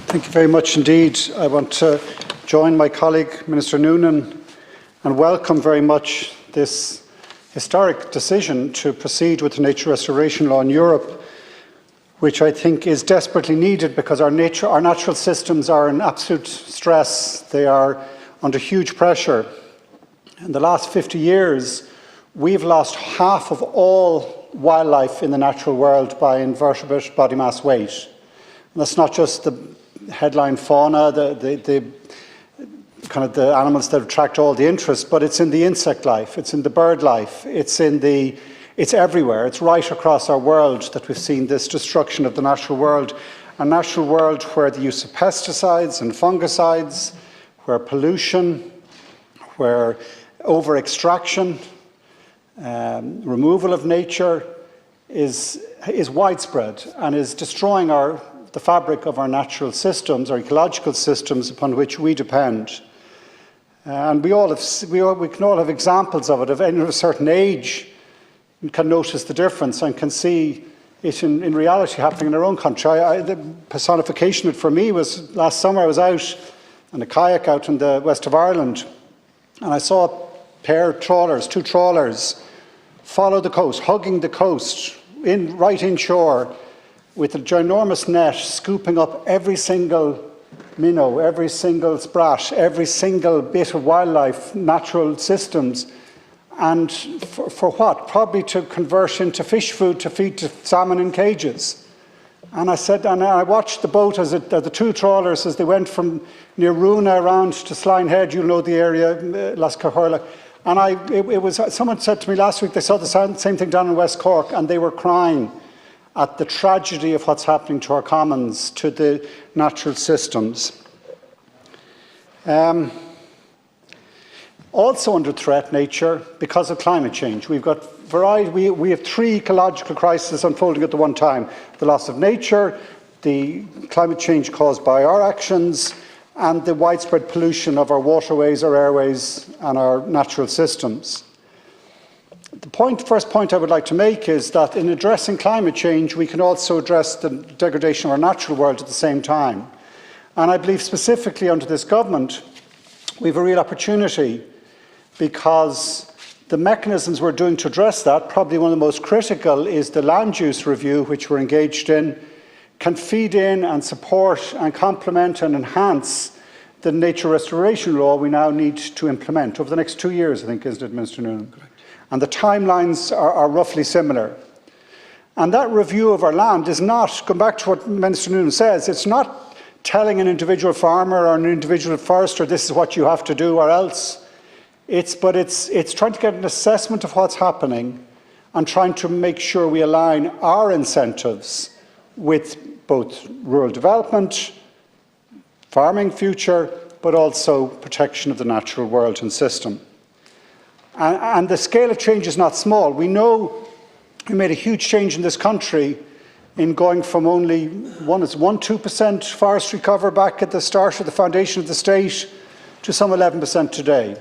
Thank you very much indeed. I want to join my colleague, Minister Noonan, and welcome very much this historic decision to proceed with the nature restoration law in Europe, which I think is desperately needed because our natural systems are in absolute stress. They are under huge pressure. In the last 50 years, we've lost half of all wildlife in the natural world by invertebrate body mass weight. And that's not just the headline fauna, the kind of the animals that attract all the interest, but it's in the insect life, it's in the bird life, it's everywhere. It's right across our world that we've seen this destruction of the natural world, a natural world where the use of pesticides and fungicides, where pollution, where over-extraction, removal of nature is widespread and is destroying the fabric of our natural systems, our ecological systems upon which we depend. And we can all have examples of it. Of any of a certain age, you can notice the difference and can see it in reality happening in our own country. The personification of it for me was last summer. I was out on a kayak out in the west of Ireland, and I saw a pair of trawlers, two trawlers, follow the coast, hugging the coast, right inshore, with a ginormous net, scooping up every single minnow, every single sprat, every single bit of wildlife, natural systems. And for what? Probably to convert into fish food to feed to salmon in cages. And I watched the boat as the two trawlers as they went from near Runa around to Sline Head, you'll know the area, Las Cahorla. And someone said to me last week they saw the same thing down in West Cork, and they were crying at the tragedy of what's happening to our commons, to the natural systems. Also under threat, nature, because of climate change. We've got variety. We have three ecological crises unfolding at the one time: the loss of nature, the climate change caused by our actions, and the widespread pollution of our waterways, our airways, and our natural systems. The first point I would like to make is that in addressing climate change, we can also address the degradation of our natural world at the same time. And I believe specifically under this government, we have a real opportunity, because the mechanisms we're doing to address that, probably one of the most critical is the land use review, which we're engaged in, can feed in and support and complement and enhance the nature restoration law we now need to implement over the next 2 years, I think, isn't it, Minister Noonan? Correct. And the timelines are roughly similar. And that review of our land is not, going back to what Minister Noonan says, it's not telling an individual farmer or an individual forester, this is what you have to do or else. It's trying to get an assessment of what's happening and trying to make sure we align our incentives with both rural development, farming future, but also protection of the natural world and system. And the scale of change is not small. We know we made a huge change in this country in going from only 2% forestry cover back at the start of the foundation of the state to some 11% today.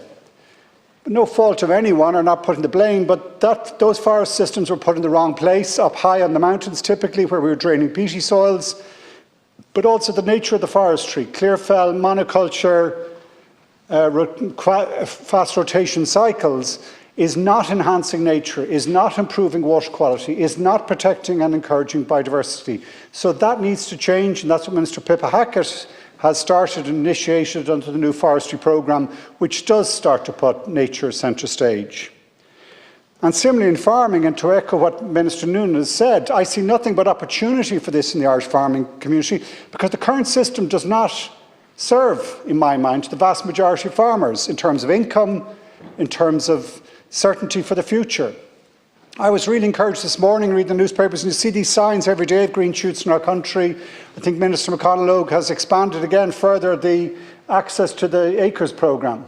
No fault of anyone, or not putting the blame, but those forest systems were put in the wrong place, up high on the mountains typically, where we were draining peaty soils, but also the nature of the forestry, clear fell, monoculture, fast rotation cycles, is not enhancing nature, is not improving water quality, is not protecting and encouraging biodiversity. So that needs to change, and that's what Minister Pippa Hackett has started and initiated under the new forestry programme, which does start to put nature centre stage. And similarly in farming, and to echo what Minister Noonan has said, I see nothing but opportunity for this in the Irish farming community, because the current system does not serve, in my mind, the vast majority of farmers in terms of income, in terms of certainty for the future. I was really encouraged this morning reading the newspapers, and you see these signs every day of green shoots in our country. I think Minister McConnell has expanded again further the access to the Acres programme,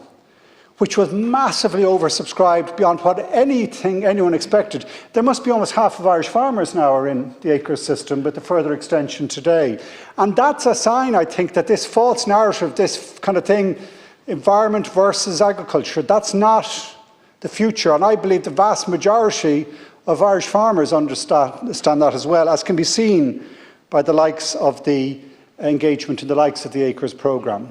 which was massively oversubscribed beyond what anyone expected. There must be almost half of Irish farmers now are in the Acres system with the further extension today. And that's a sign, I think, that this false narrative, this kind of thing, environment versus agriculture, that's not the future. And I believe the vast majority of Irish farmers understand that as well, as can be seen by the likes of the engagement in the likes of the Acres programme.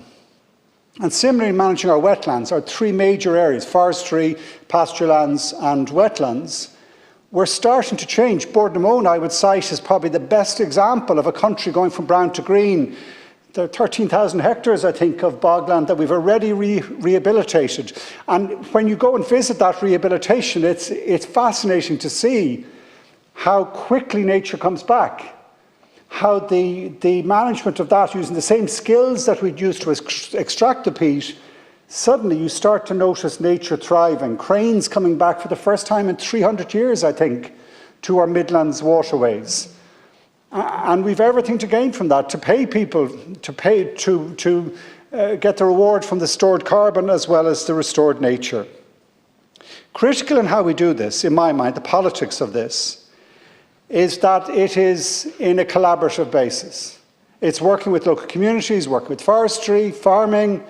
And similarly, managing our wetlands, our three major areas, forestry, pasture lands and wetlands, we're starting to change. Bordnamona, I would cite, is probably the best example of a country going from brown to green. There are 13,000 hectares, I think, of bogland that we've already rehabilitated. And when you go and visit that rehabilitation, it's fascinating to see how quickly nature comes back. How the management of that, using the same skills that we'd use to extract the peat, suddenly you start to notice nature thriving. Cranes coming back for the first time in 300 years, I think, to our Midlands waterways. And we've everything to gain from that, to pay people, to get the reward from the stored carbon as well as the restored nature. Critical in how we do this, in my mind, the politics of this, is that it is in a collaborative basis. It's working with local communities, working with forestry, farming,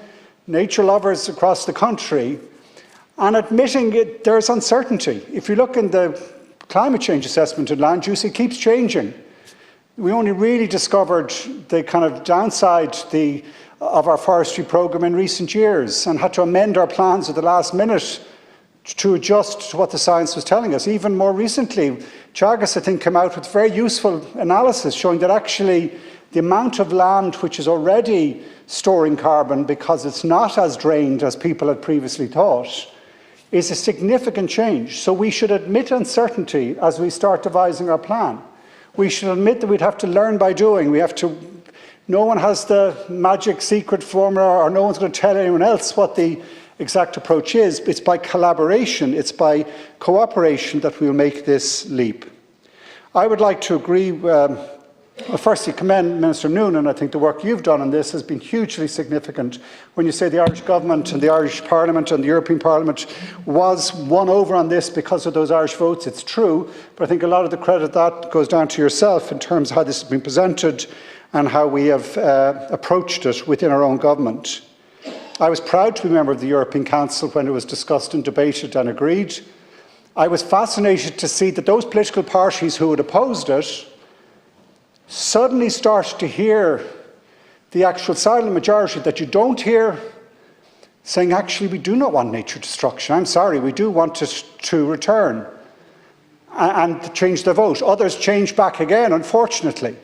nature lovers across the country, and admitting there's uncertainty. If you look in the climate change assessment in land use, it keeps changing. We only really discovered the kind of downside of our forestry programme in recent years and had to amend our plans at the last minute to adjust to what the science was telling us. Even more recently, Teagasc, I think, came out with very useful analysis showing that actually the amount of land which is already storing carbon because it's not as drained as people had previously thought is a significant change. So we should admit uncertainty as we start devising our plan. We should admit that we'd have to learn by doing. No one has the magic secret formula, or no one's going to tell anyone else what the exact approach is. It's by collaboration, it's by cooperation that we'll make this leap. I would like to agree, firstly commend Minister Noonan. I think the work you've done on this has been hugely significant. When you say the Irish Government and the Irish Parliament and the European Parliament was won over on this because of those Irish votes, it's true, but I think a lot of the credit that goes down to yourself in terms of how this has been presented and how we have approached it within our own government. I was proud to be a member of the European Council when it was discussed and debated and agreed. I was fascinated to see that those political parties who had opposed it suddenly started to hear the actual silent majority that you don't hear saying, actually, we do not want nature destruction. I'm sorry, we do want it to return, and to change the vote. Others changed back again, unfortunately.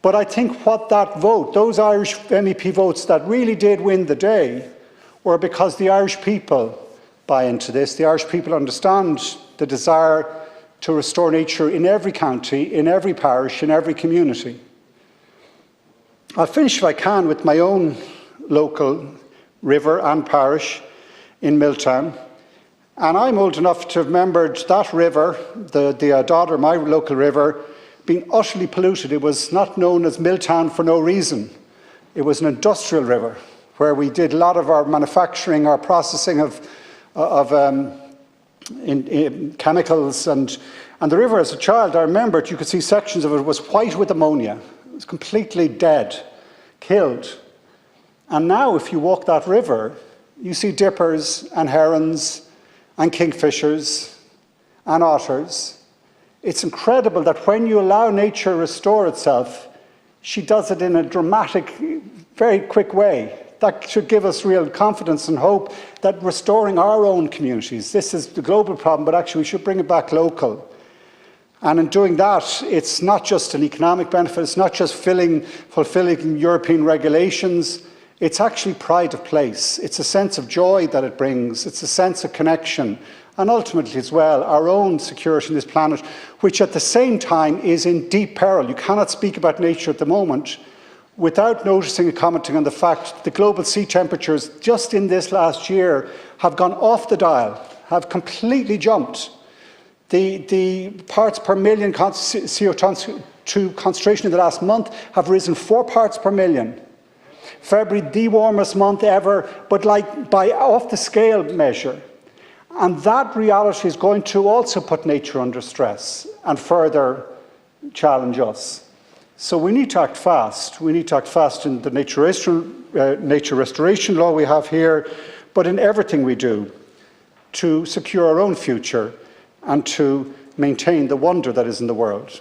But I think what that vote, those Irish MEP votes that really did win the day, were because the Irish people buy into this. The Irish people understand the desire to restore nature in every county, in every parish, in every community. I'll finish, if I can, with my own local river and parish in Milltown. And I'm old enough to have remembered that river, the Dodder, my local river, being utterly polluted. It was not known as Milltown for no reason. It was an industrial river where we did a lot of our manufacturing, our processing of chemicals. And the river, as a child, I remembered, you could see sections of it was white with ammonia. It was completely dead, killed. And now if you walk that river, you see dippers and herons and kingfishers and otters. It's incredible that when you allow nature to restore itself, she does it in a dramatic, very quick way. That should give us real confidence and hope that restoring our own communities, this is the global problem, but actually we should bring it back local. And in doing that, it's not just an economic benefit, it's not just fulfilling European regulations, it's actually pride of place. It's a sense of joy that it brings, it's a sense of connection, and ultimately as well, our own security on this planet, which at the same time is in deep peril. You cannot speak about nature at the moment without noticing and commenting on the fact that the global sea temperatures just in this last year have gone off the dial, have completely jumped. The parts per million CO2 concentration in the last month have risen 4 parts per million. February, the warmest month ever, but like by off the scale measure. And that reality is going to also put nature under stress and further challenge us. So we need to act fast. We need to act fast in the nature restoration law we have here, but in everything we do to secure our own future and to maintain the wonder that is in the world.